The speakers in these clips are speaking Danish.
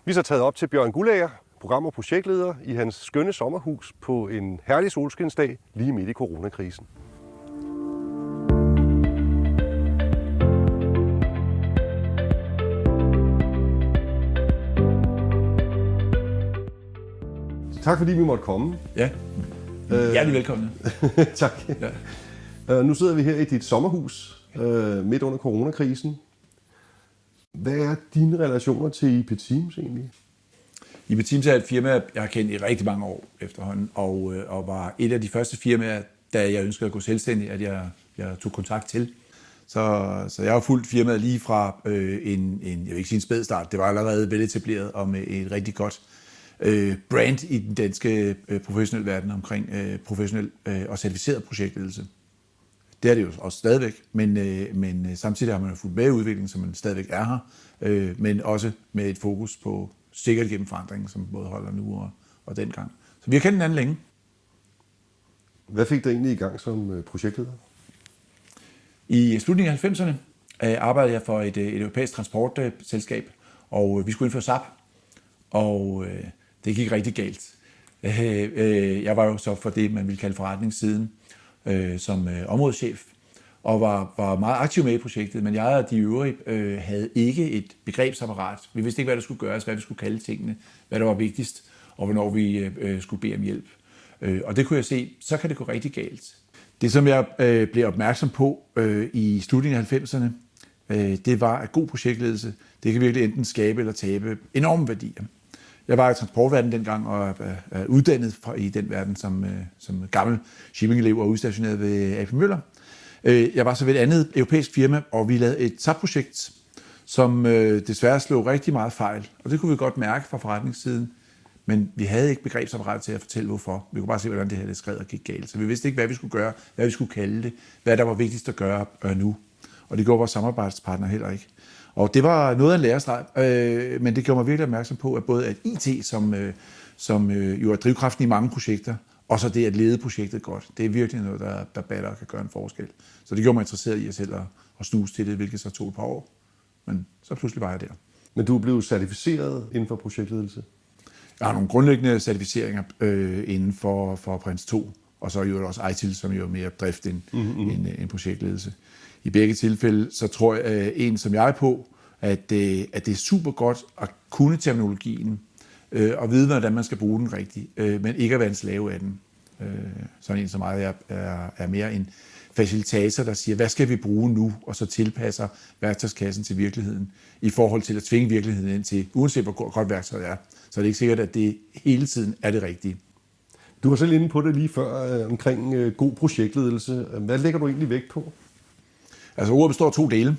Vi er så taget op til Bjørn Guldager, program- og projektleder i hans skønne sommerhus på en herlig solskinsdag lige midt i coronakrisen. Tak fordi vi måtte komme. Ja, hjertelig velkommen. Tak. Ja. Nu sidder vi her i dit sommerhus midt under coronakrisen. Hvad er dine relationer til IP Teams egentlig? IP Teams er et firma, jeg har kendt i rigtig mange år efterhånden, og var et af de første firmaer, da jeg ønskede at gå selvstændig, at jeg tog kontakt til. Så jeg har fulgt firmaet lige fra jeg vil ikke sige en spæd start, det var allerede veletableret og med et rigtig godt brand i den danske professionelle verden omkring professionel og certificeret projektledelse. Det er det jo også stadigvæk, men samtidig har man jo fulgt med i udviklingen, så man stadigvæk er her, men også med et fokus på sikkert gennem forandringen, som både holder nu og dengang. Så vi har kendt hinanden længe. Hvad fik dig egentlig i gang som projektleder? I slutningen af 90'erne arbejdede jeg for et europæisk transportselskab, og vi skulle indføre SAP, og det gik rigtig galt. Jeg var jo så for det, man ville kalde forretningssiden, som områdeschef, og var meget aktiv med i projektet, men jeg og de øvrige havde ikke et begrebsapparat. Vi vidste ikke, hvad der skulle gøres, hvad vi skulle kalde tingene, hvad der var vigtigst, og hvornår vi skulle bede om hjælp. Og det kunne jeg se, så kan det gå rigtig galt. Det, som jeg blev opmærksom på i slutningen af 90'erne, det var, at god projektledelse, det kan virkelig enten skabe eller tabe enorme værdier. Jeg var i transportverdenen dengang og er uddannet i den verden som gammel shipping-elev og udstationeret ved AP Møller. Jeg var så ved et andet europæisk firma, og vi lavede et SAP-projekt, som desværre slog rigtig meget fejl. Og det kunne vi godt mærke fra forretningssiden, men vi havde ikke begrebsapparat til at fortælle hvorfor. Vi kunne bare se, hvordan det her det skred og gik galt. Så vi vidste ikke, hvad vi skulle gøre, hvad vi skulle kalde det, hvad der var vigtigst at gøre nu. Og det gjorde vores samarbejdspartner heller ikke. Og det var noget af en lærestreg, men det gjorde mig virkelig opmærksom på, at både at IT, som jo er drivkraften i mange projekter, og så det at lede projektet godt, det er virkelig noget, der batter og kan gøre en forskel. Så det gjorde mig interesseret i at selv at snuse til det, hvilket så tog et par år. Men så pludselig var jeg der. Men du er blevet certificeret inden for projektledelse? Jeg har nogle grundlæggende certificeringer inden for Prins 2, og så er jo også ITIL, som jo er mere drift end projektledelse. I begge tilfælde, så tror jeg, som jeg er på, at det er super godt at kunne terminologien, og vide, hvordan man skal bruge den rigtigt, men ikke at være en slave af den. Sådan en som mig er mere en facilitator, der siger, hvad skal vi bruge nu, og så tilpasser værktøjskassen til virkeligheden, i forhold til at tvinge virkeligheden ind til, uanset hvor godt værktøjet er. Så er det ikke sikkert, at det hele tiden er det rigtige. Du var selv inde på det lige før, omkring god projektledelse. Hvad lægger du egentlig vægt på? Altså ordet består af to dele.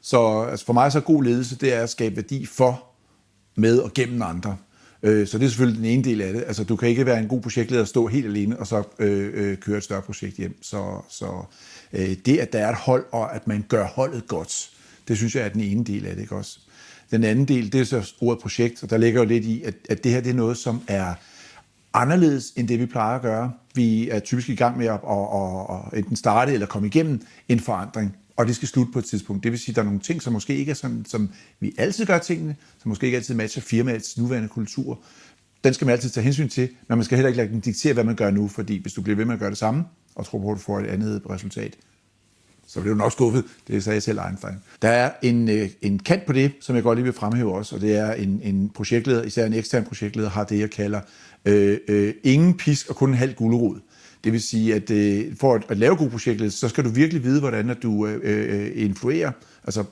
Så for mig så er god ledelse, det er at skabe værdi for, med og gennem andre. Så det er selvfølgelig den ene del af det. Altså du kan ikke være en god projektleder og stå helt alene og så køre et større projekt hjem. Så det, at der er et hold, og at man gør holdet godt, det synes jeg er den ene del af det, ikke også? Den anden del, det er så ordet projekt, og der ligger jo lidt i, at det her det er noget, som er anderledes end det, vi plejer at gøre. Vi er typisk i gang med at enten starte eller komme igennem en forandring, og det skal slutte på et tidspunkt. Det vil sige, at der er nogle ting, som måske ikke er sådan, som vi altid gør tingene, som måske ikke altid matcher firmaets nuværende kultur. Den skal man altid tage hensyn til, men man skal heller ikke lade den diktere, hvad man gør nu, fordi hvis du bliver ved med at gøre det samme, og tror på, at du får et andet resultat, så bliver du nok skuffet. Det sagde jeg selv Einstein. Der er en kant på det, som jeg godt lige vil fremhæve også, og det er en projektleder, især en ekstern projektleder, har det, jeg kalder ingen pisk og kun en halv gulerod. Det vil sige, at for at lave god projektledelse, så skal du virkelig vide, hvordan at du influerer, altså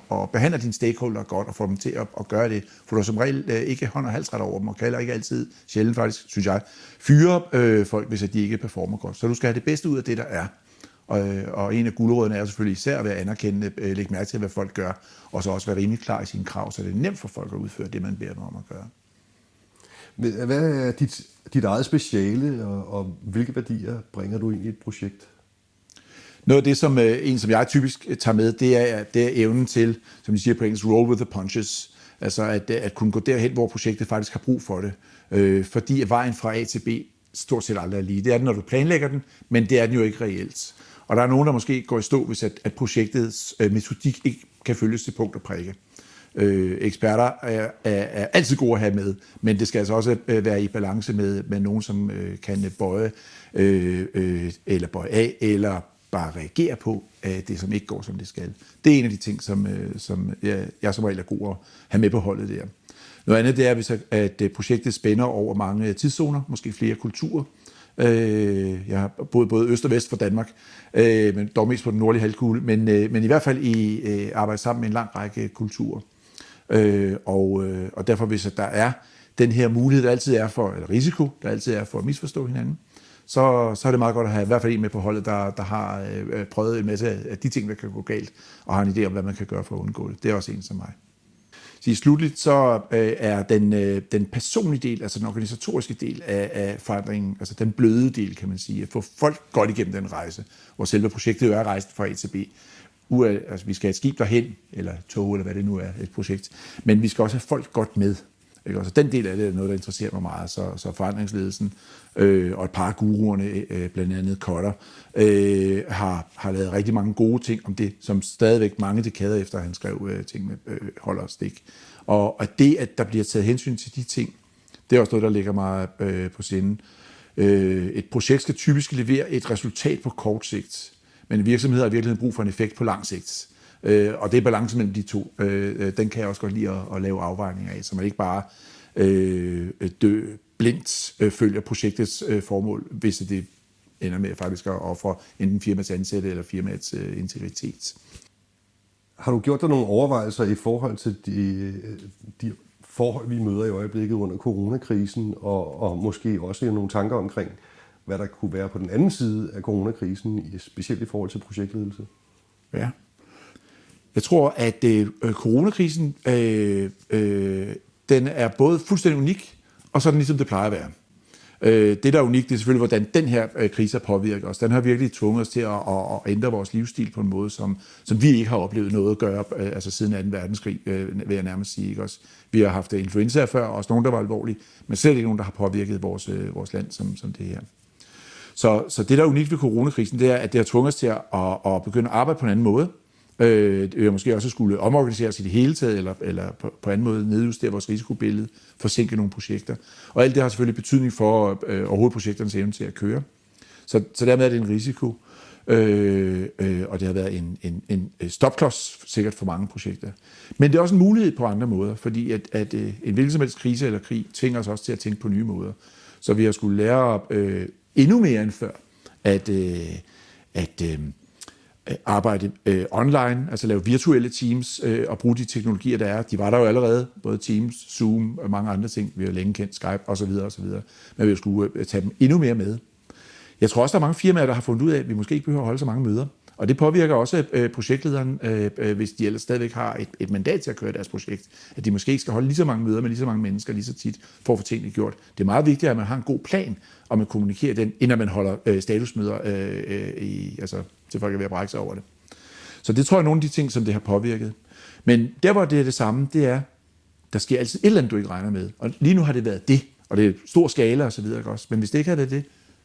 og behandler dine stakeholder godt og får dem til at gøre det. For du som regel ikke hånd- og halsret over dem, og kan heller ikke altid, sjældent faktisk, synes jeg, fyre folk, hvis de ikke performer godt. Så du skal have det bedste ud af det, der er. Og en af gulerådene er selvfølgelig især at være anerkendende, lægge mærke til, hvad folk gør, og så også være rimelig klar i sine krav, så det er nemt for folk at udføre det, man beder dem om at gøre. Hvad er dit eget speciale, og hvilke værdier bringer du ind i et projekt? Noget af det, som jeg typisk tager med, det er evnen til, som de siger på engelsk, roll with the punches. Altså at kunne gå derhen, hvor projektet faktisk har brug for det. Fordi vejen fra A til B stort set aldrig er lige. Det er den, når du planlægger den, men det er den jo ikke reelt. Og der er nogen, der måske går i stå, hvis at projektets metodik ikke kan følges til punkt og prikke. Eksperter er altid gode at have med, men det skal altså også være i balance med nogen, som kan bøje eller bøje af, eller bare reagere på det, som ikke går, som det skal. Det er en af de ting, som jeg som regel er god at have med på holdet der. Noget andet det er, at projektet spænder over mange tidszoner, måske flere kulturer. Jeg har boet både øst og vest for Danmark, men dog mest på den nordlige halvkugle, men i hvert fald arbejde sammen med en lang række kulturer. Og derfor, hvis der er den her mulighed, der altid er for, eller risiko, der altid er for at misforstå hinanden, så er det meget godt at have i hvert fald en med på holdet, der har prøvet en masse af de ting, der kan gå galt, og har en idé om, hvad man kan gøre for at undgå det. Det er også en som mig. Så slutligt så er den personlige del, altså den organisatoriske del af forandringen, altså den bløde del, kan man sige, at få folk godt igennem den rejse, hvor selve projektet jo er rejst fra A til B. Altså, vi skal have et skib derhen, eller tog, eller hvad det nu er, et projekt, men vi skal også have folk godt med. Ikke? Så den del af det er noget, der interesserer mig meget. Så forandringsledelsen og et par af guruerne, blandt andet Kotter, har lavet rigtig mange gode ting om det, som stadigvæk mange dekader efter, at han skrev tingene holder stik. Og det, at der bliver taget hensyn til de ting, det er også noget, der ligger mig på sinden. Et projekt skal typisk levere et resultat på kort sigt, men en virksomhed har i virkeligheden brug for en effekt på lang sigt. Og det er balance mellem de to. Den kan jeg også godt lide at lave afvejninger af, så man ikke bare blindt følger projektets formål, hvis det ender med faktisk at ofre enten firmaets ansatte eller firmaets integritet. Har du gjort dig nogle overvejelser i forhold til de forhold, vi møder i øjeblikket under coronakrisen, og måske også nogle tanker omkring, hvad der kunne være på den anden side af coronakrisen, specielt i forhold til projektledelse? Ja. Jeg tror, at coronakrisen, den er både fuldstændig unik, og så er den ligesom det plejer at være. Det, der er unikt, det er selvfølgelig, hvordan den her krise har påvirket os. Den har virkelig tvunget os til at ændre vores livsstil på en måde, som vi ikke har oplevet noget at gøre, altså siden 2. verdenskrig, vil jeg nærmest sige. Ikke også? Vi har haft influenza før, også nogen, der var alvorlige, men slet ikke nogen, der har påvirket vores land som det her. Så det, der er unikt ved coronakrisen, det er, at det har tvunget os til at begynde at arbejde på en anden måde. Det vil måske også skulle omorganiseres i det hele taget, eller på anden måde nedjustere vores risikobillede, forsinke nogle projekter. Og alt det har selvfølgelig betydning for overhovedet projekternes evne til at køre. Så dermed er det en risiko, og det har været en stopklods sikkert for mange projekter. Men det er også en mulighed på andre måder, fordi at en hvilken som helst krise eller krig tvinger os også til at tænke på nye måder. Så vi har skulle lære endnu mere end før at arbejde online, altså lave virtuelle teams og bruge de teknologier, der er. De var der jo allerede, både Teams, Zoom og mange andre ting. Vi har længe kendt Skype osv. Men vi skulle tage dem endnu mere med. Jeg tror også, der er mange firmaer, der har fundet ud af, at vi måske ikke behøver at holde så mange møder. Og det påvirker også projektlederen, hvis de ellers stadigvæk har et mandat til at køre deres projekt, at de måske ikke skal holde lige så mange møder med lige så mange mennesker lige så tit for at få tingene gjort. Det er meget vigtigt, at man har en god plan, og man kommunikerer den, inden man holder statusmøder, altså til folk er ved at brække sig over det. Så det tror jeg er nogle af de ting, som det har påvirket. Men der, hvor det er det samme, det er, der sker altid et eller andet, du ikke regner med. Og lige nu har det været det, og det er stor skala og så videre, ikke også? Men hvis det ikke havde været det,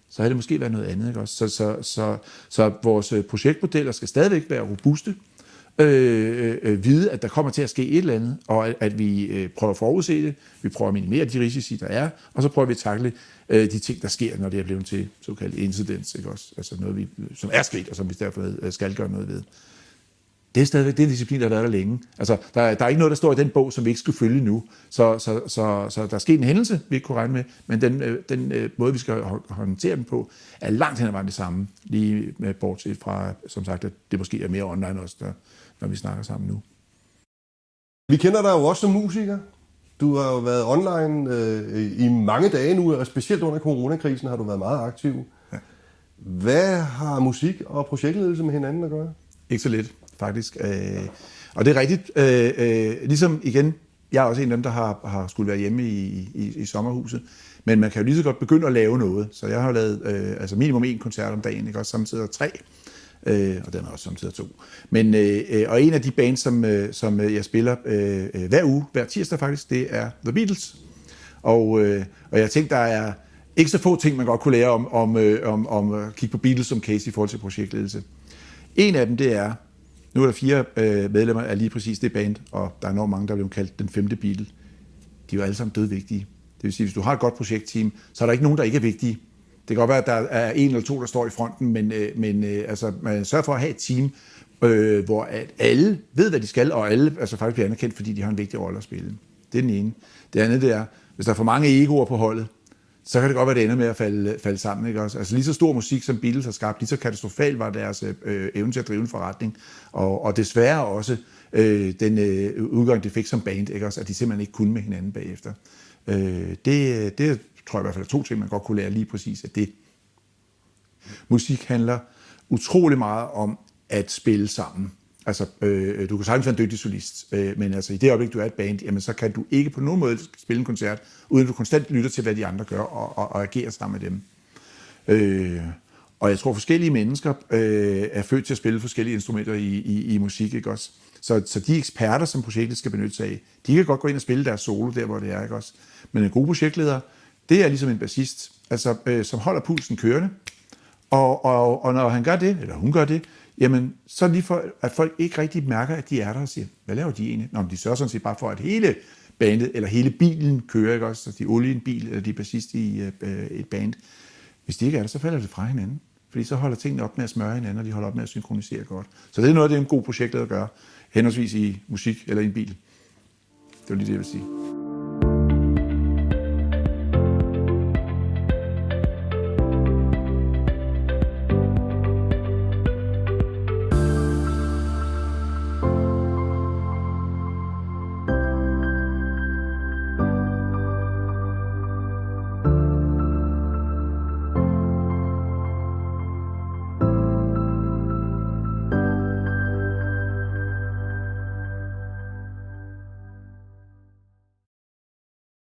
så havde det måske været noget andet. Ikke også? Så vores projektmodeller skal stadigvæk være robuste, vide, at der kommer til at ske et eller andet, og at vi prøver at forudse det, vi prøver at minimere de risici, der er, og så prøver vi at takle de ting, der sker, når det er blevet til såkaldt incidents, ikke også? Altså noget, som er sket, og som vi derfor skal gøre noget ved. Det er stadigvæk den disciplin, der har været der længe. Altså, der er ikke noget, der står i den bog, som vi ikke skulle følge nu. Så der er sket en hændelse, vi ikke kunne regne med, men den måde, vi skal håndtere den på, er langt hen ad vejen det samme. Lige bortset fra, som sagt, at det måske er mere online også, når vi snakker sammen nu. Vi kender dig jo også som musiker. Du har jo været online i mange dage nu, og specielt under coronakrisen har du været meget aktiv. Ja. Hvad har musik og projektledelse med hinanden at gøre? Ikke så lidt, faktisk. Og det er rigtigt. Ligesom igen, jeg er også en af dem, der har skulle være hjemme i sommerhuset. Men man kan jo lige så godt begynde at lave noget. Så jeg har lavet altså minimum 1 koncert om dagen, ikke? Også samtidig 3. Og den er også samtidig 2. Men, og en af de bands, som jeg spiller hver uge, hver tirsdag faktisk, det er The Beatles. Og jeg tænkte, der er ikke så få ting, man godt kunne lære om at kigge på Beatles som case i forhold til projektledelse. En af dem, det er, Nu er der 4 medlemmer af lige præcis det band, og der er enormt mange, der er blevet kaldt den 5. Beatle. De er jo alle sammen dødvigtige. Det vil sige, hvis du har et godt projektteam, så er der ikke nogen, der ikke er vigtige. Det kan godt være, at der er 1 eller 2, der står i fronten, men altså, man sørger for at have et team, hvor at alle ved, hvad de skal, og alle altså, faktisk bliver anerkendt, fordi de har en vigtig rolle at spille. Det er den ene. Det andet, det er, hvis der er for mange egoer på holdet, så kan det godt være, at det ender med at falde sammen. Ikke også? Altså lige så stor musik, som Beatles har skabt, lige så katastrofal var deres evne til at drive en forretning. Og desværre også den udgang, de fik som band, ikke også? At de simpelthen ikke kunne med hinanden bagefter. Det tror jeg i hvert fald er 2 ting, man godt kunne lære lige præcis af det. Musik handler utrolig meget om at spille sammen. Altså, du kan sagtens være en dygtig solist, men altså, i det øjeblik, du er et band, jamen, så kan du ikke på nogen måde spille en koncert, uden at du konstant lytter til, hvad de andre gør, og agerer sammen med dem. Og jeg tror, forskellige mennesker er født til at spille forskellige instrumenter i musik, ikke også? Så de eksperter, som projektet skal benytte sig af, de kan godt gå ind og spille deres solo der, hvor det er, ikke også? Men en god projektleder, det er ligesom en bassist, altså, som holder pulsen kørende, og når han gør det, eller hun gør det, jamen, så lige for, at folk ikke rigtig mærker, at de er der og siger, hvad laver de egentlig? Nå, men de sørger sådan set bare for, at hele bandet, eller hele bilen kører, ikke også? Så de er olie i en bil, eller de er bassist i et band. Hvis de ikke er der, så falder det fra hinanden. Fordi så holder tingene op med at smøre hinanden, og de holder op med at synkronisere godt. Så det er noget af det, en god projektleder gør, henholdsvis i musik eller i en bil. Det var lige det, jeg vil sige.